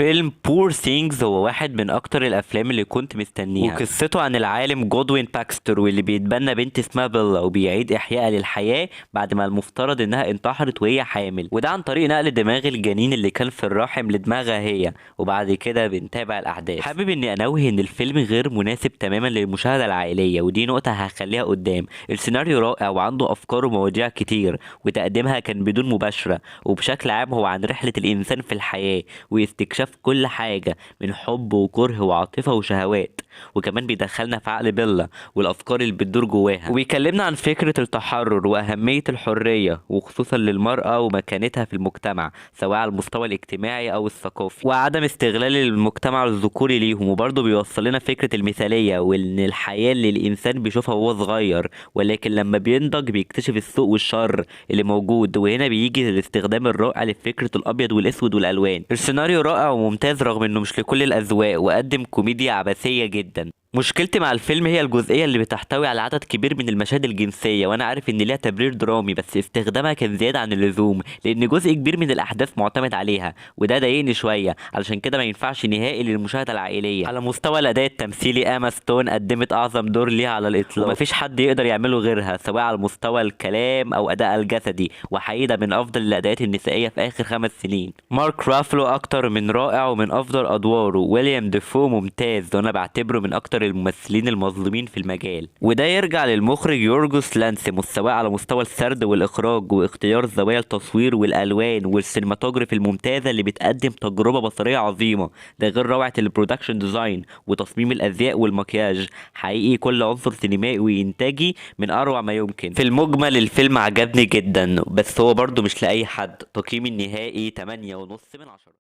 فيلم بور ثينجز هو واحد من اكتر الافلام اللي كنت مستنيها، وقصته عن العالم جودوين باكستر واللي بيتبنى بنت اسمها بيلا وبيعيد احيائها للحياة بعد ما المفترض انها انتحرت وهي حامل، وده عن طريق نقل دماغ الجنين اللي كان في الرحم لدماغها هي. وبعد كده بنتابع الاحداث. حابب اني انوه ان الفيلم غير مناسب تماما للمشاهدة العائلية، ودي نقطة هخليها قدام. السيناريو رائع وعنده افكار ومواضيع كتير، وتقديمها كان بدون مباشرة، وبشكل عام هو عن رحلة الانسان في الحياة واستكشاف كل حاجة من حب وكره وعاطفة وشهوات. وكمان بيدخلنا في عقل بيلا والأفكار اللي بتدور جواها، وبيكلمنا عن فكرة التحرر وأهمية الحرية وخصوصا للمرأة ومكانتها في المجتمع سواء على المستوى الاجتماعي أو الثقافي، وعدم استغلال المجتمع الذكوري ليهم. وبرضه بيوصل لنا فكرة المثالية وإن الحياة اللي الإنسان بيشوفها وهو صغير، ولكن لما بينضج بيكتشف السوء والشر اللي موجود. وهنا بيجي الاستخدام الرائع لفكرة الأبيض والأسود والألوان. السيناريو رائع وممتاز رغم انه مش لكل الاذواق، وقدم كوميديا عبثيه جدا. مشكلتي مع الفيلم هي الجزئيه اللي بتحتوي على عدد كبير من المشاهد الجنسيه، وانا عارف ان ليها تبرير درامي بس استخدامها كان زياده عن اللزوم لان جزء كبير من الاحداث معتمد عليها، وده ضايقني شويه. علشان كده ما ينفعش نهائي للمشاهده العائليه. على مستوى الاداء التمثيلي اما ستون قدمت اعظم دور ليها على الاطلاق، ومفيش حد يقدر يعمله غيرها سواء على مستوى الكلام او اداء الجسدي. وحقيقي ده من افضل الاداءات النسائيه في اخر 5 سنين. مارك رافلو اكتر من رائع ومن افضل ادواره. ويليام ديفو ممتاز وانا بعتبره من اكتر الممثلين المظلومين في المجال، وده يرجع للمخرج يورجوس لانثيموس سواء على مستوى السرد والاخراج واختيار زوايا التصوير والالوان والسينماتوجرافي الممتازه اللي بتقدم تجربه بصريه عظيمه. ده غير روعه البرودكشن ديزاين وتصميم الازياء والمكياج. حقيقي كل عنصر سينمائي وانتاجي من اروع ما يمكن. في المجمل الفيلم عجبني جدا، بس هو برضو مش لاي حد. تقييمي النهائي 8.5 من 10.